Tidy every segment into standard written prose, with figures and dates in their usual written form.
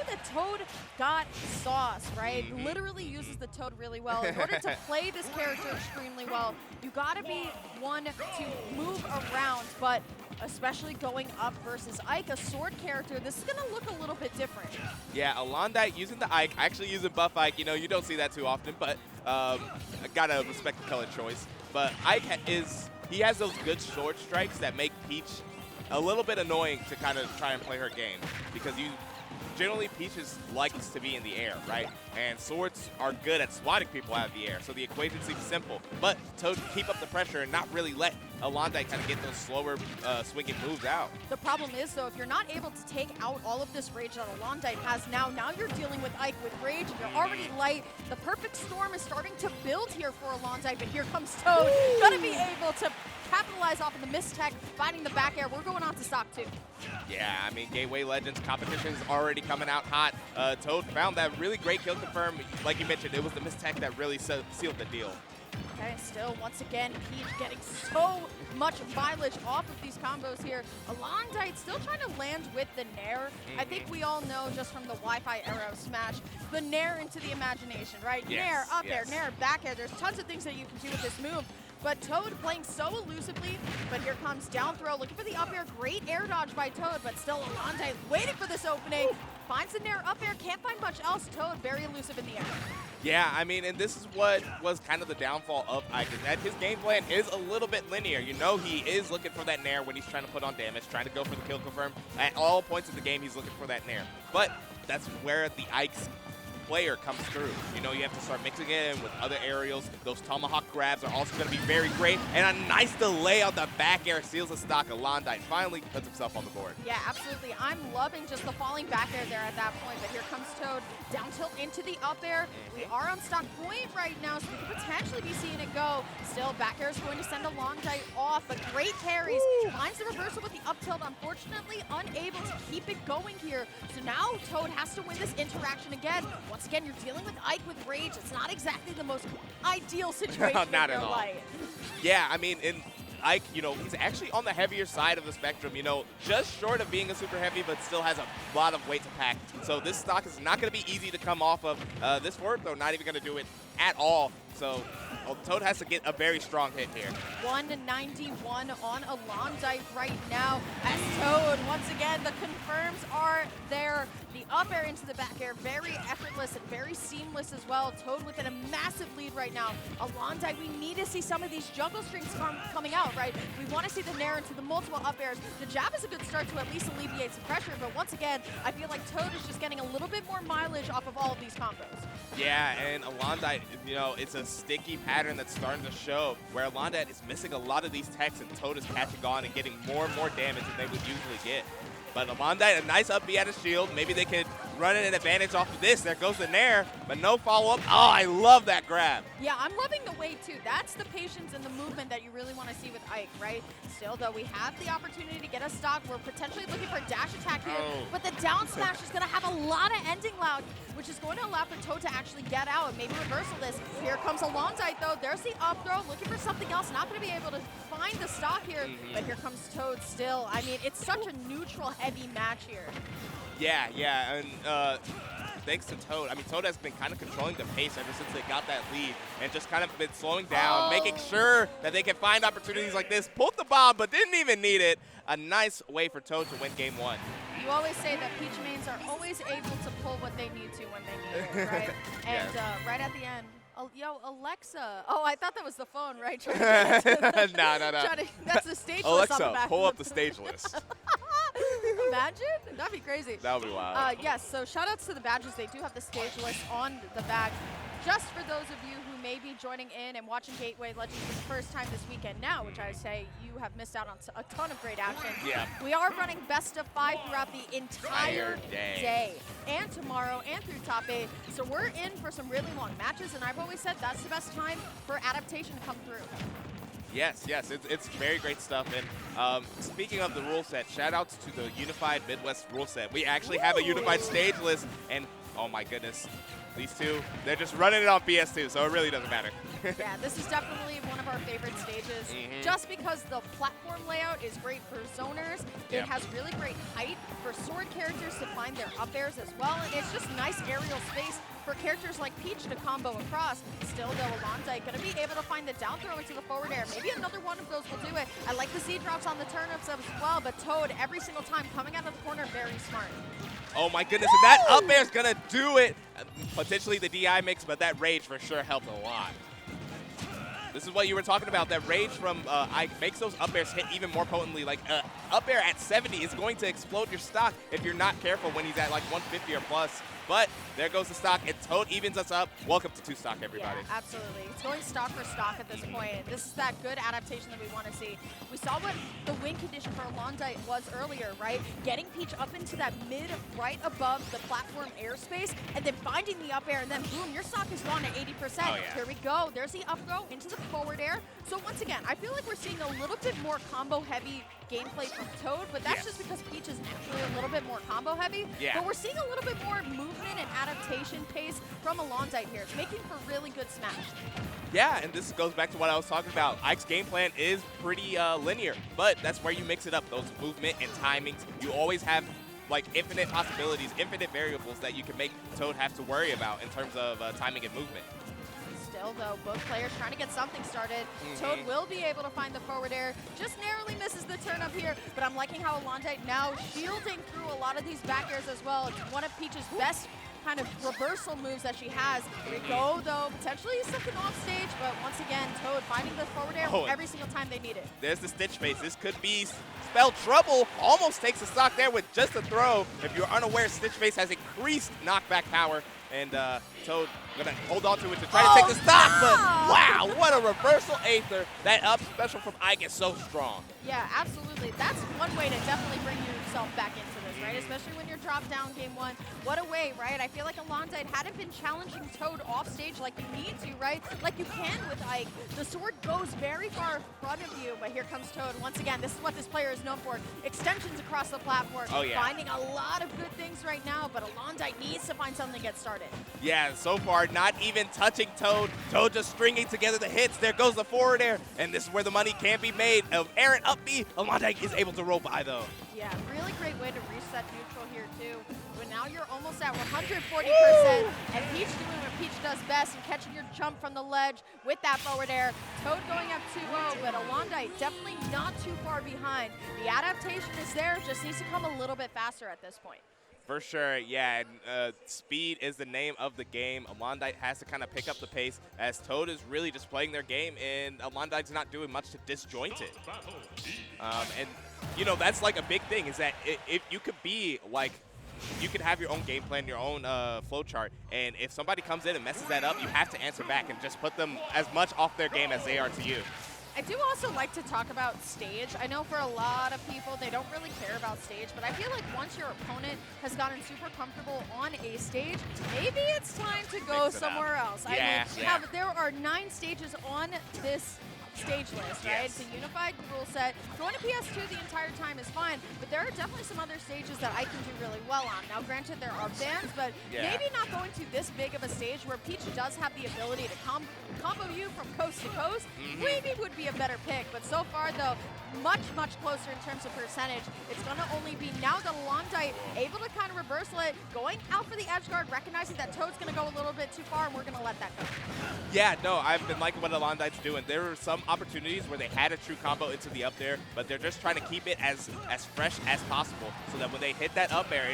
that Toad got sauce, right? Literally uses the Toad really well. In order to play this character extremely well, you gotta be one to move around, but especially going up versus Ike, a sword character, this is gonna look a little bit different. Yeah, Alondite using the Ike, actually using buff Ike. You know, you don't see that too often, but I gotta respect the color choice. But Ike he has those good sword strikes that make Peach a little bit annoying to kind of try and play her game, because generally Peach likes to be in the air, right? And swords are good at swatting people out of the air, so the equation seems simple. But Toad can keep up the pressure and not really let Alondite kind of get those slower swinging moves out. The problem is, though, if you're not able to take out all of this rage that Alondite has now you're dealing with Ike with rage, and you're already light. The perfect storm is starting to build here for Alondite, but here comes Toad. Gonna be able to capitalize off of the mistech, finding the back air. We're going on to stock 2. Yeah, I mean, Gateway Legends competition is already coming out hot. Toad found that really great kill confirm. Like you mentioned, it was the mistech that really sealed the deal. Okay, still, once again, Peach getting so much mileage off of these combos here. Alondite still trying to land with the Nair. I think we all know just from the Wi-Fi era of Smash, the Nair into the imagination, right? Yes, Nair, up yes. air, Nair, back air. There's tons of things that you can do with this move. But Toad playing so elusively, but here comes down throw, looking for the up air. Great air dodge by Toad, but still Alondite waiting for this opening. Finds the Nair up air, can't find much else. Toad very elusive in the air. Yeah, I mean, and this is what was kind of the downfall of Ike, is that his game plan is a little bit linear. You know, he is looking for that Nair when he's trying to put on damage, trying to go for the kill confirm. At all points of the game, he's looking for that Nair. But that's where the Ike's player comes through. You know, you have to start mixing it in with other aerials. Those tomahawk grabs are also going to be very great. And a nice delay on the back air seals the stock. Alondite finally puts himself on the board. Yeah, absolutely. I'm loving just the falling back air there at that point. But here comes Toad. Down tilt into the up air. We are on stock point right now, so we could potentially be seeing it go. Still, back air is going to send Alondite off, but great carries. Finds the reversal with the up tilt. Unfortunately, unable to keep it going here. So now Toad has to win this interaction again. Once again, you're dealing with Ike with rage. It's not exactly the most ideal situation Not in at your all. life. Yeah, I mean, in Ike, you know, he's actually on the heavier side of the spectrum, you know, just short of being a super heavy, but still has a lot of weight to pack. So this stock is not going to be easy to come off of. This forward throw, not even going to do it at all. So Toad has to get a very strong hit here. 191 on Alondite right now as Toad, once again, the confirms are there. The up air into the back air, very effortless and very seamless as well. Toad within a massive lead right now. Alondite, we need to see some of these juggle strings coming out, right? We want to see the Nair into the multiple up airs. The jab is a good start to at least alleviate some pressure, but once again, I feel like Toad is just getting a little bit more mileage off of all of these combos. Yeah, and Alondite, you know, it's a sticky pattern that's starting to show where Alondite is missing a lot of these techs and Toad is catching on and getting more and more damage than they would usually get. But Alondite, a nice up B at his shield. Maybe they could run an advantage off of this. There goes the Nair, but no follow-up. Oh, I love that grab. Yeah, I'm loving the wait, too. That's the patience and the movement that you really want to see with Ike, right? Still, though, we have the opportunity to get a stock. We're potentially looking for a dash attack here, but the down smash is going to have a lot of ending loud, which is going to allow for Toad to actually get out and maybe reversal this. Here comes Alondite, though. There's the up throw, looking for something else. Not going to be able to find the stock here, but here comes Toad still. I mean, it's such a neutral, heavy match here. Yeah, and thanks to Toad. I mean, Toad has been kind of controlling the pace ever since they got that lead and just kind of been slowing down, making sure that they can find opportunities like this. Pulled the bomb, but didn't even need it. A nice way for Toad to win game 1. You always say that Peach mains are always able to pull what they need to when they need it, right? And right at the end, yo, Alexa. Oh, I thought that was the phone, right? No. That's the stage list on the Alexa, back. pull up the stage list. Imagine? That'd be crazy. That would be wild. Yes, so shout outs to the badges. They do have the stage list on the back. Just for those of you who may be joining in and watching Gateway Legends for the first time this weekend now, which I say you have missed out on a ton of great action. Yeah. We are running best of 5 throughout the entire day. And tomorrow and through top 8. So we're in for some really long matches, and I've always said that's the best time for adaptation to come through. Yes, it's very great stuff. And speaking of the rule set, shout outs to the Unified Midwest rule set. We actually have a unified stage list, and Oh my goodness. These two, they're just running it on PS2, so it really doesn't matter. Yeah, this is definitely one of our favorite stages, just because the platform layout is great for zoners. It has really great height for sword characters to find their up airs as well, and it's just nice aerial space for characters like Peach to combo across. Still, though, Alondite going to be able to find the down throw into the forward air. Maybe another one of those will do it. I like the Z drops on the turnips as well, but Toad, every single time, coming out of the corner, very smart. Oh my goodness, and that up air is going to do it. Potentially the DI mix, but that rage for sure helped a lot. This is what you were talking about. That rage from Ike makes those up airs hit even more potently. Like up air at 70 is going to explode your stock if you're not careful when he's at like 150 or plus. But there goes the stock, and Toad evens us up. Welcome to 2-stock, everybody. Yeah, absolutely. It's going stock for stock at this point. This is that good adaptation that we want to see. We saw what the win condition for Alondite was earlier, right? Getting Peach up into that mid, right above the platform airspace, and then finding the up air, and then boom, your stock is gone to 80%. Oh, yeah. Here we go. There's the up throw into the forward air. So once again, I feel like we're seeing a little bit more combo-heavy gameplay from Toad, but that's just because Peach is naturally a little bit more combo-heavy. Yeah. But we're seeing a little bit more movement and adaptation pace from Alondite here. It's making for really good smash. Yeah, and this goes back to what I was talking about. Ike's game plan is pretty linear, but that's where you mix it up. Those movement and timings, you always have like infinite possibilities, infinite variables that you can make Toad have to worry about in terms of timing and movement. Still, though, both players trying to get something started. Toad will be able to find the forward air. Just narrowly misses the turn up here, but I'm liking how Alondite now shielding through a lot of these back airs as well. It's one of Peach's best kind of reversal moves that she has. Here we go, though. Potentially something off stage, but once again, Toad finding the forward air every single time they need it. There's the Stitch face. This could be spell trouble. Almost takes a stock there with just a throw. If you're unaware, Stitch face has increased knockback power, and Toad gonna hold on to it to try to take the stock, but wow, what a reversal aether. That up special from Ike is so strong. Yeah, absolutely. That's one way to definitely bring yourself back into this, right? Especially when you're dropped down game one. What a way, right? I feel like Alondite hadn't been challenging Toad off stage like you need to, right? Like you can with Ike. The sword goes very far in front of you, but here comes Toad. Once again, this is what this player is known for. Extensions across the platform. Oh, yeah. Finding a lot of good things right now, but Alondite needs to find something to get started. Yeah, so far, not even touching Toad. Toad just stringing together the hits. There goes the forward air, and this is where the money can be made. Aaron up B. Alondite is able to roll by, though. Yeah, really great way to reset neutral here, too. But now you're almost at 140%, and Peach doing what Peach does best and catching your jump from the ledge with that forward air. Toad going up 2-0, but Alondite definitely not too far behind. The adaptation is there, just needs to come a little bit faster at this point. For sure, yeah. Speed is the name of the game. Alondite has to kind of pick up the pace as Toad is really just playing their game, and Alondite's not doing much to disjoint it. And, you know, that's like a big thing is that if you could be like, you could have your own game plan, your own flow chart, and if somebody comes in and messes that up, you have to answer back and just put them as much off their game as they are to you. I do also like to talk about stage. I know for a lot of people, they don't really care about stage, but I feel like once your opponent has gotten super comfortable on a stage, maybe it's time to go somewhere else. Yeah, I mean, there are 9 stages on this stage list, right? It's a unified rule set. Going to PS2 the entire time is fine, but there are definitely some other stages that I can do really well on. Now, granted, there are bans, but maybe not going to this big of a stage where Peach does have the ability to combo you from coast to coast, maybe would be a better pick. But so far, though, much, much closer in terms of percentage. It's going to only be now that Alondite able to kind of reversal it, going out for the edge guard, recognizing that Toad's going to go a little bit too far, and we're going to let that go. Yeah, no, I've been liking what Alondite's doing. There were some opportunities where they had a true combo into the up there, but they're just trying to keep it as fresh as possible so that when they hit that up air,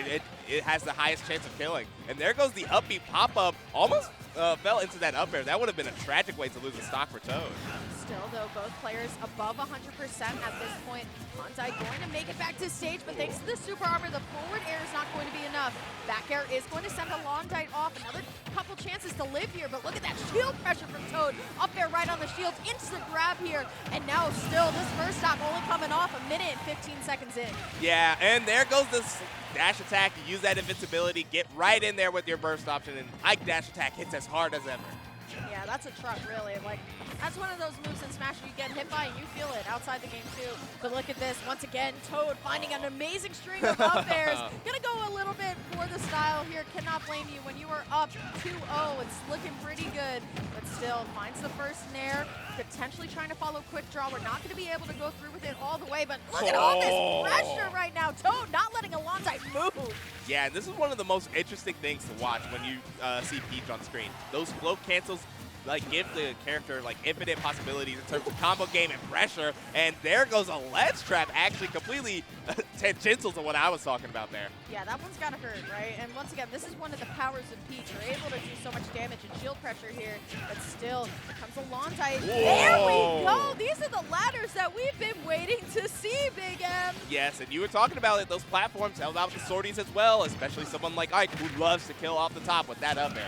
it has the highest chance of killing. And there goes the up B pop-up, almost fell into that up air. That would have been a tragic way to lose a stock for Toad. Still, though, both players above 100% at this point. Alondite going to make it back to stage, but thanks to the super armor, the forward air is not going to be enough. Back air is going to send Alondite off. Another couple chances to live here, but look at that shield pressure from Toad. Up there right on the shield, instant grab here. And now still, this first stock only coming off a minute and 15 seconds in. Yeah, and there goes this dash attack. You use that invincibility, get right in there with your burst option, and Ike dash attack hits as hard as ever. Yeah, That's a truck, really. Like, that's one of those moves in Smash where you get hit by and you feel it outside the game, too. But look at this. Once again, Toad finding an amazing string of up airs. Gonna go a little bit for the style here. Cannot blame you. When you are up 2-0, it's looking pretty good. But still, finds the first nair. Potentially trying to follow quick draw. We're not going to be able to go through with it all the way, but look at all this pressure right now. Toad not letting Alondite move. Yeah, and this is one of the most interesting things to watch when you see Peach on screen. Those float cancels like give the character like infinite possibilities in terms of combo game and pressure, and there goes a ledge trap, actually completely tangential to what I was talking about there. Yeah, that one's gotta hurt, right? And once again, this is one of the powers of Peach. You're able to do so much damage and shield pressure here, but still, here comes Alondite. There we go! These are the ladders that we've been waiting to see, Big M! Yes, and you were talking about it, those platforms held out the sorties as well, especially someone like Ike who loves to kill off the top with that up there.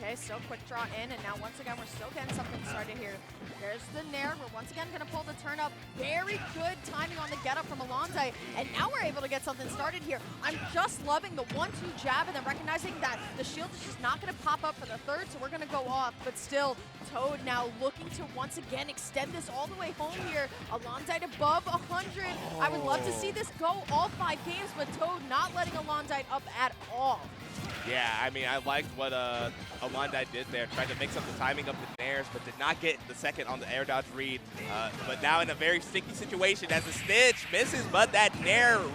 Okay, still quick draw in, and now once again, we're still getting something started here. There's the nair. We're once again going to pull the turn up. Very good timing on the get up from Alondite, and now we're able to get something started here. I'm just loving the 1-2 jab, and then recognizing that the shield is just not going to pop up for the third, so we're going to go off. But still, Toad now looking to once again extend this all the way home here. Alondite above 100. I would love to see this go all 5 games, but Toad not letting Alondite up at all. Yeah, I mean, I liked what Alondite did there, tried to mix up the timing of the nairs, but did not get the second on the air dodge read. But now in a very sticky situation as the Stitch misses, but that nair